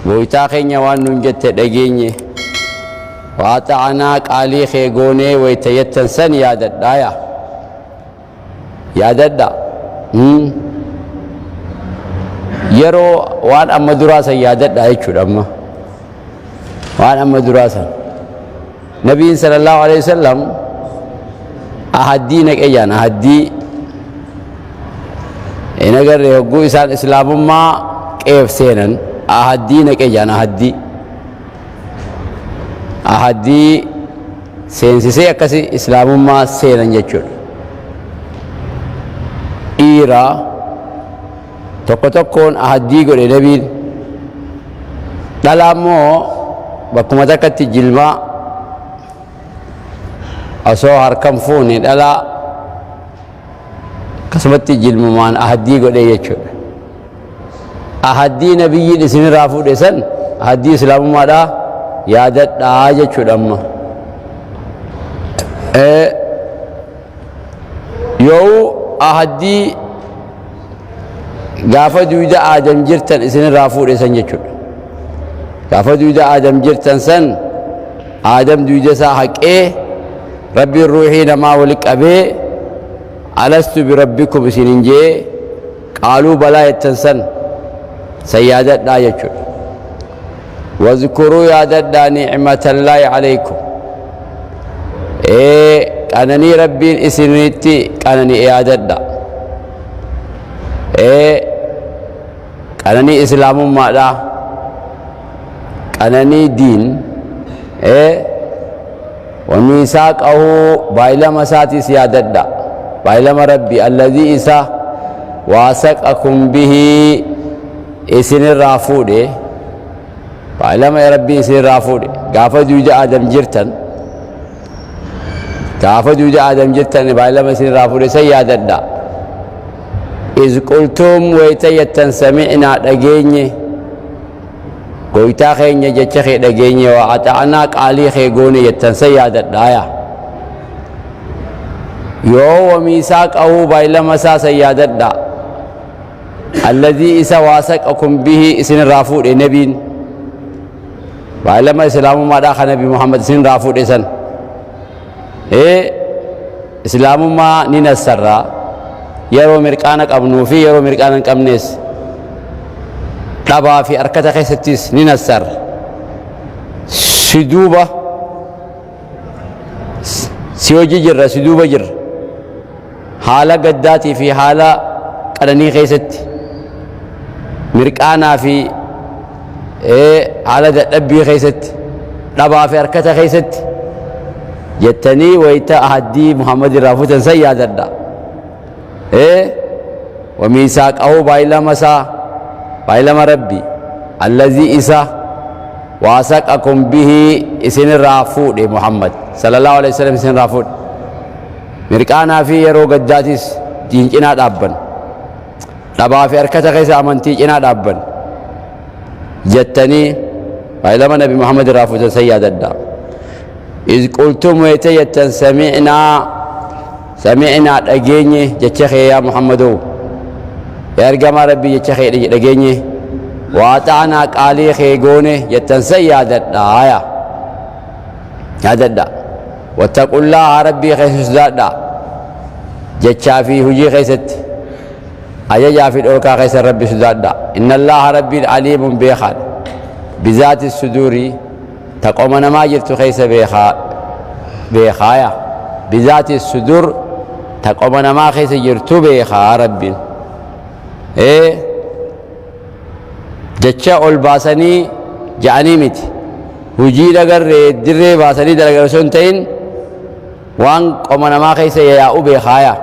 بويتا خينيا وان ننجت دقيني واتعنا قالي خيقوني ويتيتن سن يادد دايا يادد دا يرو وان أما دراسة يادد دا يشود أما وان أما دراسة نبي صلى الله عليه وسلم أهدينك إيان أهدي إن أقر يقول إسان إسلام ما كيف سينن أهدينك إيان أهدي سينسيسي أكسي إسلام ما سينن يجول إيرا تقوتكون أهدي قول نبي دلامو بكما تكت جلما أسو هركم فوني دلا كسمتي جلمان أهدي قول يجول أهدي نبي لسن رافو دسن أهدي إسلام ما دا يادت آجة شدما يو أهدي غافة دويدا آدم جرتن إسن رافو دسن يجول غافة دويدا آدم جرتن سن آدم دويدا ساحق ربي الروحي نما ولك أبي ألست بربكم سننجي قالوا بلا يتنسن سيادت لا يجول واذكروا يادت نعمة الله عليكم كانني ربي اسنيتي كانني يادت كانني اسلام ما دا كانني دين وميثاقه بايلما ساتي سيادت بايلما ربي الذي إسا واثقكم به اسن الرافود بايلما يا ربي اسن الرافود غافة دوجة آدم جرتن غافة دوجة آدم جرتن بايلما اسن الرافود سيادت إذ قلتم ويتيتن سمعنا دقيني قويتا خيني جتشخي دقيني وعطعنا قالي خيقوني يتن سيادت دايا يو وميثاقه بايلما سا سيادت دا الذي إسا واثقكم به اسن الرافود نبين بايلما إسلام ما داخل نبي محمد اسن رافود اسن إسلام ما ننسر يرو مرقانك أبنو في يرو مرقانك أبنس طبعا في أركة خيستيس ننسر سدوبة سيوجي جر سدوبة جر حالة قداتي في حالة قرني خيست مرقانا في حالة دبي خيست طبعا في أركة خيست جتني ويتا أهدي محمد رافوتا سيادة وميثاقه بايلما ربي الذي إسا واثقكم به اسن الرافود محمد صلى الله عليه وسلم اسن رافود مرقانا في يرو قداتيس دينجنا دابن دبا في أركة خيس أمنتي جنا دابن جتني بايلما نبي محمد رافود سيادة إذ قلتم ويتيتن سمعنا دقيني جتشخي يا محمدو يا رجال ربي جتشخي دقيني واتعنا قالي خيقوني يتنسي يا دا واتقوا الله ربي خيس دا جتشا في هجي خيست أجا في الأوكا خيس ربي سداد إن الله ربي عليم بيخال بذات الصدور تقومنا ما جرت خيس بيخايا بذات الصدور تقومنا ما خيس جرتو بيخا ربي جتشا أول باسني جاني مت هجي دغر دري باسني دغر سنتين وان قومنا ما خيس يا أبي خايا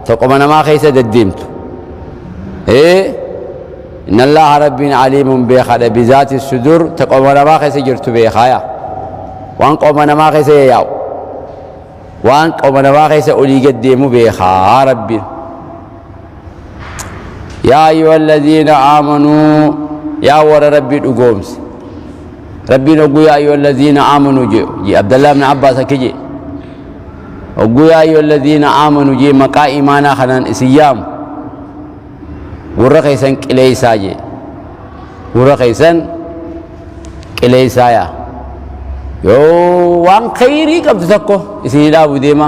تقومنا ما خيس دديمت إن الله ربي عليم بخد بذات الصدور تقومنا ما خيس جرتو بيخايا وان قومنا ما خيس يا وان قومنا ما خيس أولي قديمو بيخا ربي يا أيها الذين آمنوا يا ور ربي الأقومس ربي نقول يا أيها الذين آمنوا جي عبد الله بن عباس كجي نقول يا أيها الذين آمنوا جي مقا إيمانا خلان إسيام ورقيسن كليسا جي ورقيسن qileysaaya yoo waan khayrii qabdu takko isin dhaabu deema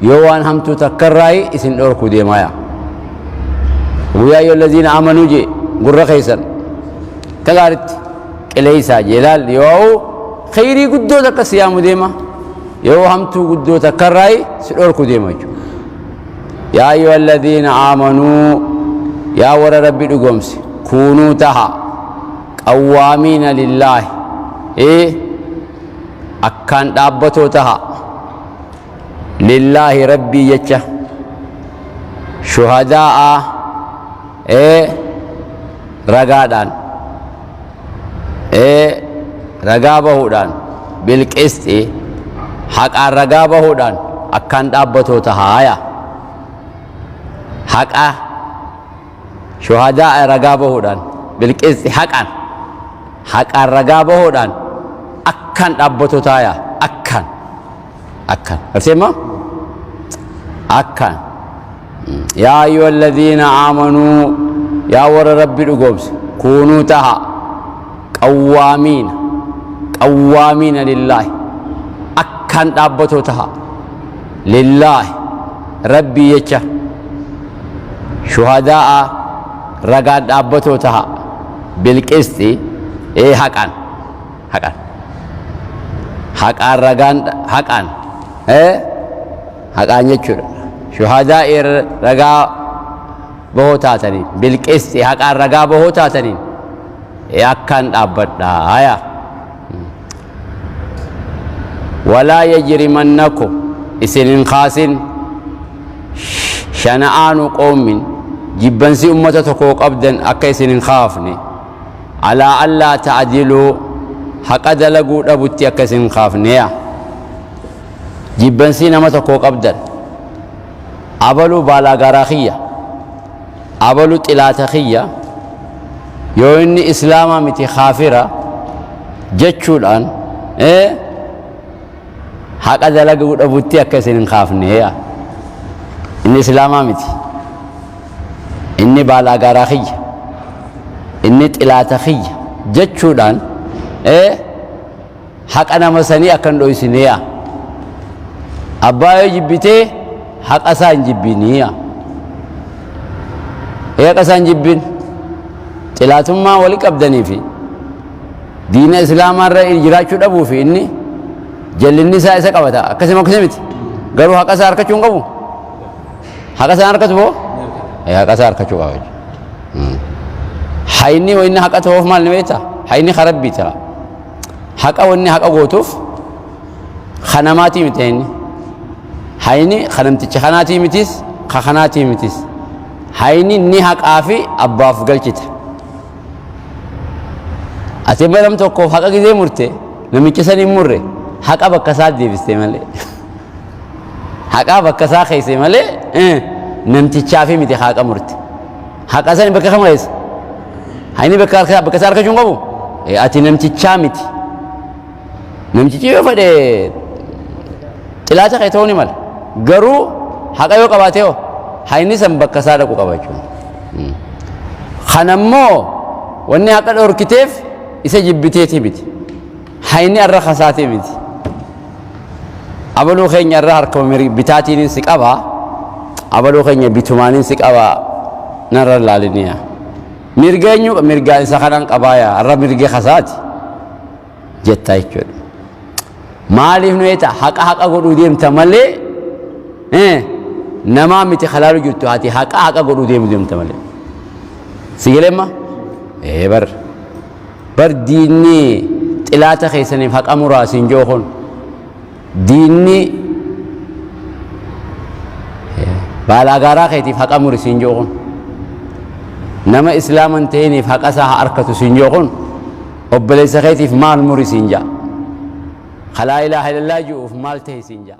yoo waan hamtuu takkarraayi isin dhorku deemaya yaa ayyuha alladhiina aamanuu je gurra keeysan kagaaritti qileysaa jeelaal yoo khayrii guddoo takka siyaamu deema yoo hamtuu guddoo takkarraayi si dhorku deema jechuudha yaa ayyuha alladhiina aamanuu yaa warra rabbi dhugoomse kuunuu taha qawwaamiina lillaahi akkaan dhaabbatoo taha lillaahi rabbii jecha shuhadaa'a ragaadhaan ragaa bahuudhaan bilqisxi haqaan ragaa bahuudhaan akkaan dhaabbatoo tahaaya haqa shuhadaa'a ragaa bahuudhaan bilqisxi haqaan ragaa bahuudhaan akkaan dhaabbatoo tahaaya akkaan arseema akkaan yaa ayyuha alladhiina aamanuu yaa warra rabbi dhugoomse kuunuu taha qawwaamiina lillaahi akkaan dhaabbatoo taha lillaahi rabbii jecha shuhadaa'a ragaan dhaabbatoo taha bilqisxi haqaan ragaan haqaan jechuudha shuhadaa'i ragaa bahoo taataniin bilqisxi haqaan ragaa bahoo taataniin akkaan dhaabbadhaa walaa yajrimannakum isin hin kaasin shana'aanu qawmin jibbansi ummata tokkoo qabdan akka isin hin kaafne alaa allaa ta'diluu haqa dalaguu dhabutti akka isin hin kaafneya jibbansi nama tokkoo qabdan abaluu baalaagaraa kiyya abaluu xilaata kiyya yoo inni islaamaa miti kaafira jechuudhaan haqa dalaguu dhabutti akka isin hin kaafneya inni islaamaa miti inni baalaagaraa kiyya inni xilaata kiyya jechuudhaan haqa nama sanii akkan dhoysineya abbaa yoo jibbitee haqa isaa hin jibbiniya haqa isaa hin jibbin xilaatummaa wali qabdaniifi diina islaamaarra jiraachuu dhabuufi inni jallinni isaa isa qabata akkasima miti garuu haqa isaa harkachuu hin qabu haqa isaa harkatu boo haqa isaa harkachuu qaba hayni wanni haqa ta'uuf maal ni beekta hayni karabbii ta'a haqa wanni haqa gootuuf kanamaatii miti hayni kanamticha kanaatii mitis kanaatii mitis hayni ni haqaa fi abbaaf galchita ati baram tokkoof haqa gizee murte namicha san hin murre haqa bakka isaa deebiste malee haqa bakka isaa keeyse malee namtichaa fi miti haqa murte haqa san bakka kam keeyse hayni bakka isaa harkachuu hin qabu ati namtichaa miti namtichi yoo fedhe xilaata kee ta'uu ni mala garuu haqa yoo qabaate hoo hayni san bakka isaa dhaqu qaba jechuudha kanammoo wanni haqa dhorkiteef isa jibbiteeti miti hayni arra kasaatee miti abaluu keenya irraa harkama bitaatiin si qaba abaluu keenya bitumaanin si qaba narra laaliniya mirgaan isa kanan qabaaya arra mirgee kasaati jettaa jechuudha maaliif nu eeta haqa godhuu deemta malee namaa miti halaalu jirtu ati haqa godhuu deemta malee sigileemma bar diinni xilaata keessaniif haqa muraasiin jookon diinni baalaagaaraa keetiif haqa murisiin jookon nama islaaman ta'iniif haqa isaa harkatu siin jookon obboleessa keetiif maal murisiin jaa kalaa ilaaha illallah ju'uuf maal ta'e siin jaa